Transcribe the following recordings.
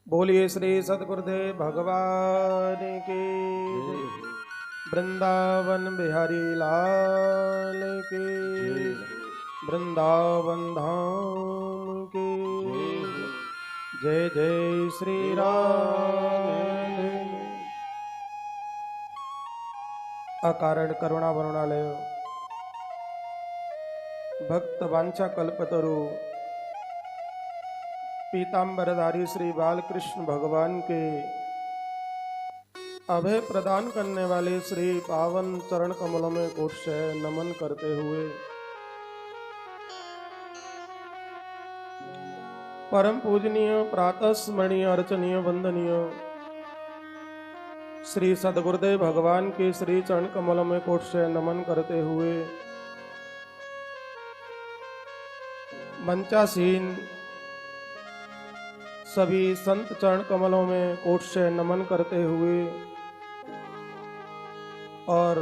बोलिए श्री सतगुरुदेव भगवान की जय। वृंदावन बिहारी लाल की वृंदावन धाम की जय जय श्री राम। अकारण करुणा वरुणालय भक्त वांछा कल्पतरु पीताम्बरधारी श्री बालकृष्ण भगवान के अभय प्रदान करने वाले श्री पावन चरण कमलों में कोट से नमन करते हुए परम पूजनीय प्रातः स्मरणीय अर्चनीय वंदनीय श्री सदगुरुदेव भगवान के श्री चरण कमलों में कोट से नमन करते हुए मंचासीन सभी संत चरण कमलों में कोट से नमन करते हुए और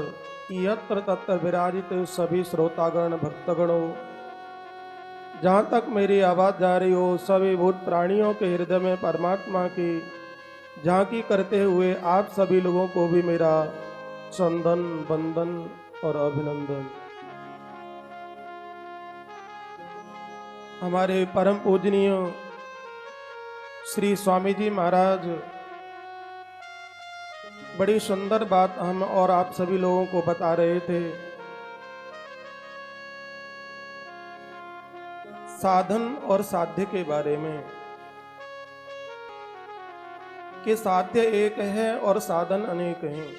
यत्र तत्र विराजित सभी श्रोतागण भक्तगणों, जहाँ तक मेरी आवाज जा रही हो सभी भूत प्राणियों के हृदय में परमात्मा की झांकी करते हुए आप सभी लोगों को भी मेरा चंदन वंदन और अभिनंदन। हमारे परम पूजनीय श्री स्वामी जी महाराज बड़ी सुंदर बात हम और आप सभी लोगों को बता रहे थे। साधन और साध्य के बारे में कि साध्य एक है और साधन अनेक हैं।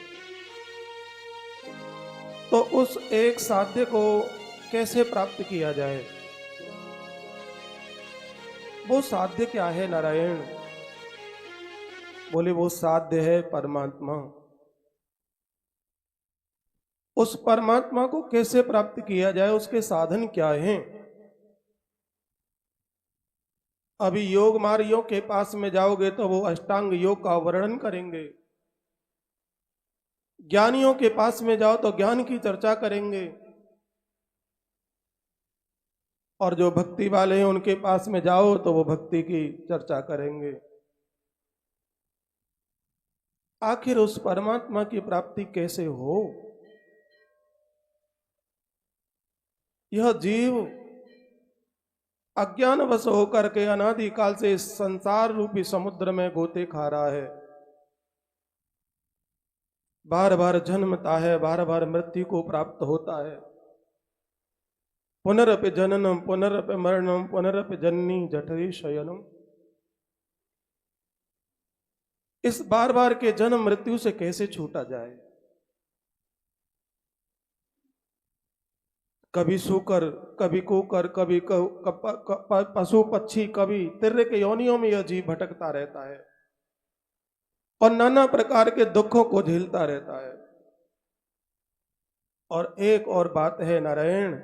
तो उस एक साध्य को कैसे प्राप्त किया जाए, वो साध्य क्या है नारायण? बोले वो साध्य है परमात्मा। उस परमात्मा को कैसे प्राप्त किया जाए, उसके साधन क्या हैं? अभी योग मार्गियों के पास में जाओगे तो वो अष्टांग योग का वर्णन करेंगे। ज्ञानियों के पास में जाओ तो ज्ञान की चर्चा करेंगे, और जो भक्ति वाले हैं उनके पास में जाओ तो वो भक्ति की चर्चा करेंगे। आखिर उस परमात्मा की प्राप्ति कैसे हो? यह जीव अज्ञानवश होकर के अनादि काल से इस संसार रूपी समुद्र में गोते खा रहा है। बार बार जन्मता है, बार बार मृत्यु को प्राप्त होता है। पुनरपि जननम पुनरपि मरणम पुनरपि जननी जठरे शयनम। इस बार बार के जन्म मृत्यु से कैसे छूटा जाए? कभी सूकर, कभी कुकर, कभी पशु पक्षी, कभी तिर्रे के योनियों में यह जीव भटकता रहता है और नाना प्रकार के दुखों को झेलता रहता है। और एक और बात है नारायण,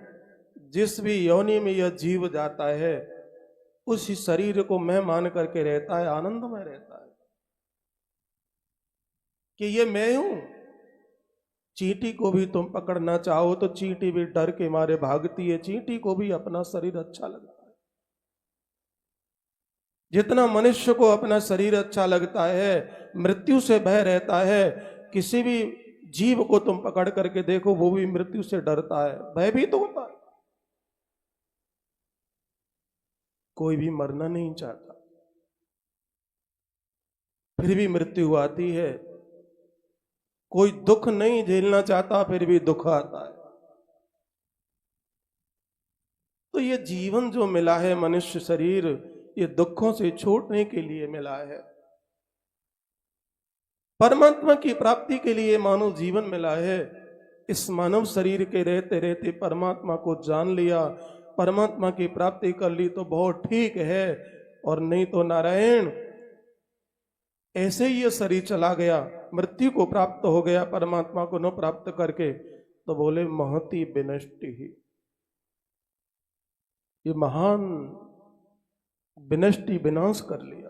जिस भी योनि में यह जीव जाता है उसी शरीर को मैं मान करके रहता है, आनंद में रहता है कि ये मैं हूं। चींटी को भी तुम पकड़ना चाहो तो चींटी भी डर के मारे भागती है। चींटी को भी अपना शरीर अच्छा लगता है। जितना मनुष्य को अपना शरीर अच्छा लगता है, मृत्यु से भय रहता है। किसी भी जीव को तुम पकड़ करके देखो, वो भी मृत्यु से डरता है, भयभीत होता है। कोई भी मरना नहीं चाहता, फिर भी मृत्यु आती है। कोई दुख नहीं झेलना चाहता, फिर भी दुख आता है। तो ये जीवन जो मिला है मनुष्य शरीर, ये दुखों से छूटने के लिए मिला है। परमात्मा की प्राप्ति के लिए मानव जीवन मिला है। इस मानव शरीर के रहते रहते परमात्मा को जान लिया, परमात्मा की प्राप्ति कर ली तो बहुत ठीक है, और नहीं तो नारायण ऐसे ही ये शरीर चला गया, मृत्यु को प्राप्त हो गया परमात्मा को न प्राप्त करके, तो बोले महती विनष्टि ही। ये महान विनष्टि, विनाश कर लिया।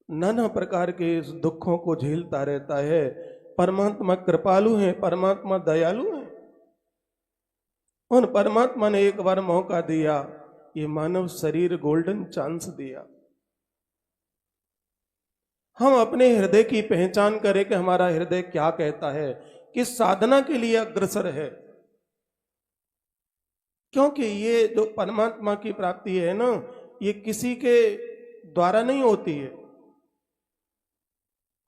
नाना प्रकार के इस दुखों को झेलता रहता है। परमात्मा कृपालु है, परमात्मा दयालु है। उन परमात्मा ने एक बार मौका दिया ये मानव शरीर गोल्डन चांस दिया। हम अपने हृदय की पहचान करें कि हमारा हृदय क्या कहता है, किस साधना के लिए अग्रसर है। क्योंकि ये जो परमात्मा की प्राप्ति है ना, ये किसी के द्वारा नहीं होती है।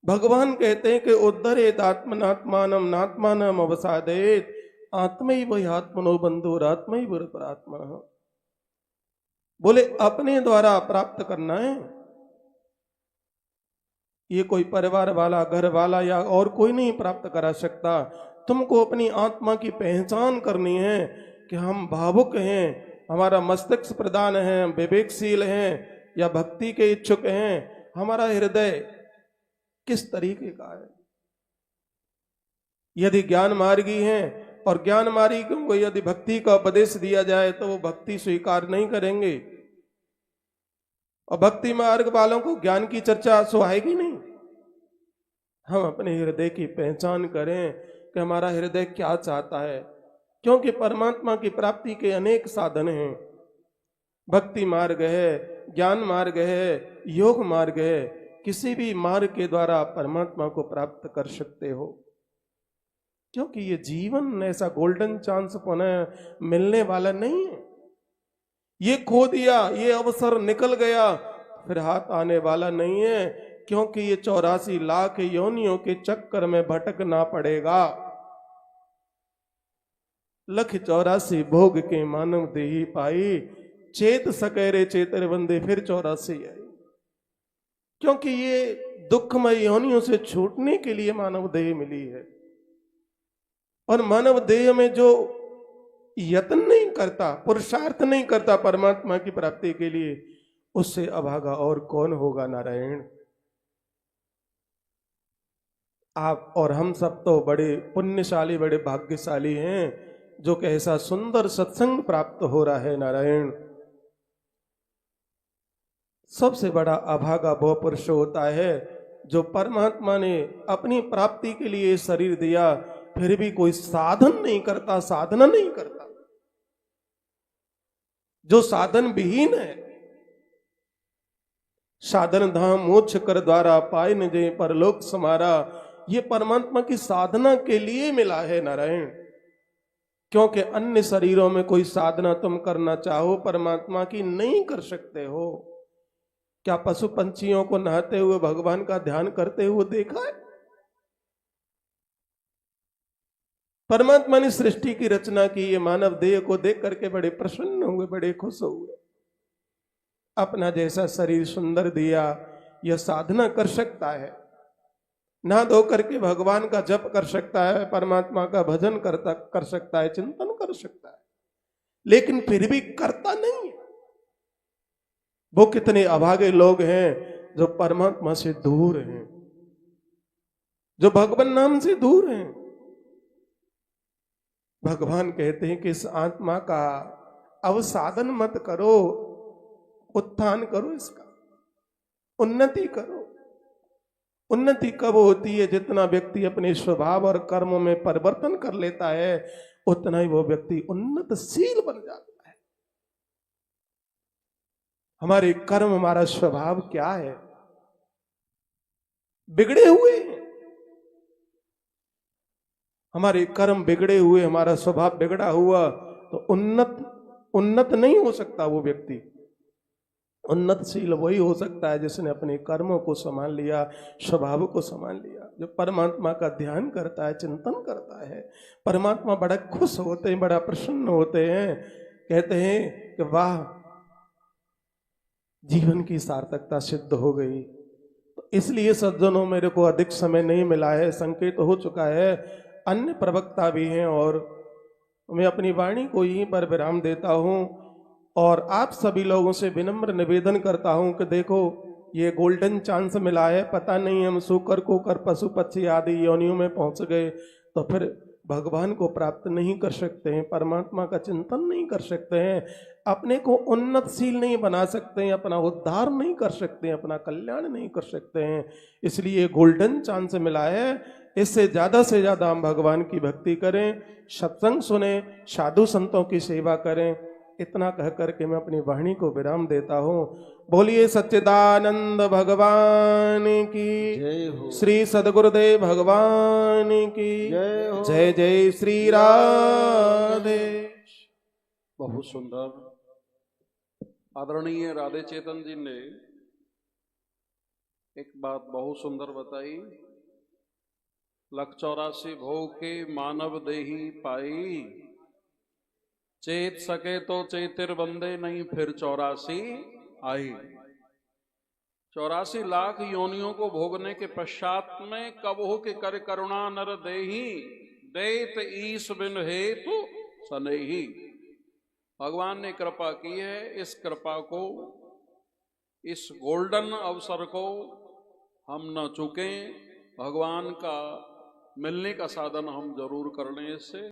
भगवान कहते हैं कि उद्धरेत आत्मनात्मानम नात्मानम अवसादेत आत्मैव आत्मनो बंधुरात्मैव परात्मा। बोले अपने द्वारा प्राप्त करना है। ये कोई परिवार वाला, घर वाला या और कोई नहीं प्राप्त करा सकता। तुमको अपनी आत्मा की पहचान करनी है कि हम भावुक हैं, हमारा मस्तिष्क प्रधान है, विवेकशील हैं या भक्ति के इच्छुक हैं। हमारा हृदय किस तरीके का है। यदि ज्ञान मार्गी हैं और ज्ञान मार्गी को यदि भक्ति का उपदेश दिया जाए तो वो भक्ति स्वीकार नहीं करेंगे, और भक्ति मार्ग वालों को ज्ञान की चर्चा सुहाएगी नहीं। हम अपने हृदय की पहचान करें कि हमारा हृदय क्या चाहता है, क्योंकि परमात्मा की प्राप्ति के अनेक साधन हैं। भक्ति मार्ग है, ज्ञान मार्ग है, योग मार्ग है। किसी भी मार्ग के द्वारा परमात्मा को प्राप्त कर सकते हो, क्योंकि ये जीवन ऐसा गोल्डन चांस पुनः मिलने वाला नहीं है। ये खो दिया, ये अवसर निकल गया, फिर हाथ आने वाला नहीं है, क्योंकि ये 84 लाख योनियों के चक्कर में भटकना पड़ेगा। लख 84 भोग के मानव देही पाई, चेत सकेरे चेतर बंदे फिर 84 आई। क्योंकि ये दुखमय योनियों से छूटने के लिए मानव देह मिली है, और मानव देह में जो यत्न नहीं करता, पुरुषार्थ नहीं करता परमात्मा की प्राप्ति के लिए, उससे अभागा और कौन होगा नारायण। आप और हम सब तो बड़े पुण्यशाली, बड़े भाग्यशाली हैं जो कि ऐसा सुंदर सत्संग प्राप्त हो रहा है नारायण। सबसे बड़ा अभागा वो पुरुष होता है जो परमात्मा ने अपनी प्राप्ति के लिए शरीर दिया, फिर भी कोई साधन नहीं करता, साधना नहीं करता। जो साधन विहीन है, साधन धाम मोक्ष कर द्वारा पाए न जे परलोक समारा, ये परमात्मा की साधना के लिए मिला है नारायण। क्योंकि अन्य शरीरों में कोई साधना तुम करना चाहो परमात्मा की नहीं कर सकते हो। क्या पशु पंछियों को नहाते हुए भगवान का ध्यान करते हुए देखा है? परमात्मा ने सृष्टि की रचना की, ये मानव देह को देख करके बड़े प्रसन्न हुए, बड़े खुश हुए। अपना जैसा शरीर सुंदर दिया, यह साधना कर सकता है, नहा धो करके भगवान का जप कर सकता है, परमात्मा का भजन कर सकता है, चिंतन कर सकता है, लेकिन फिर भी करता नहीं है। वो कितने अभागे लोग हैं जो परमात्मा से दूर हैं, जो भगवान नाम से दूर हैं। भगवान कहते हैं कि इस आत्मा का अवसाधन मत करो, उत्थान करो, इसका उन्नति करो। उन्नति कब होती है? जितना व्यक्ति अपने स्वभाव और कर्मों में परिवर्तन कर लेता है, उतना ही वो व्यक्ति उन्नतशील बन जाता है। हमारे कर्म, हमारा स्वभाव क्या है? बिगड़े हुए हैं। हमारे कर्म बिगड़े हुए, हमारा स्वभाव बिगड़ा हुआ, तो उन्नत नहीं हो सकता वो व्यक्ति। उन्नतशील वही हो सकता है जिसने अपने कर्मों को संभाल लिया, स्वभाव को संभाल लिया, जो परमात्मा का ध्यान करता है, चिंतन करता है। परमात्मा बड़ा खुश होते हैं, बड़ा प्रसन्न होते हैं, कहते हैं कि वाह, जीवन की सार्थकता सिद्ध हो गई। तो इसलिए सज्जनों, मेरे को अधिक समय नहीं मिला है, संकेत हो चुका है, अन्य प्रवक्ता भी हैं, और मैं अपनी वाणी को यहीं पर विराम देता हूं। और आप सभी लोगों से विनम्र निवेदन करता हूं कि देखो, ये गोल्डन चांस मिला है। पता नहीं हम सूकर कुकर पशु पक्षी आदि योनियों में पहुंच गए तो फिर भगवान को प्राप्त नहीं कर सकते हैं, परमात्मा का चिंतन नहीं कर सकते हैं, अपने को उन्नतशील नहीं बना सकते हैं, अपना उद्धार नहीं कर सकते हैं, अपना कल्याण नहीं कर सकते हैं। इसलिए गोल्डन चांस मिला है। इससे से ज्यादा हम भगवान की भक्ति करें, सत्संग सुने, साधु संतों की सेवा करें, इतना कह करके मैं अपनी वाणी को विराम देता हूँ। बोलिए सच्चिदानंद भगवान की जय हो। श्री सदगुरुदेव भगवान की जय हो। जय जय श्री राधे। बहुत सुंदर आदरणीय राधे चेतन जी ने एक बात बहुत सुंदर बताई। लख 84 भोग के मानव देही पाई, चेत सके तो चेतिर बंदे नहीं फिर 84 आई। 84 लाख योनियों को भोगने के पश्चात में कब हो के कर करुणा नर देही, देत ईश बिन हेतु सनेही। भगवान ने कृपा की है। इस कृपा को, इस गोल्डन अवसर को हम न चूकें। भगवान का मिलने का साधन हम जरूर कर लें इससे।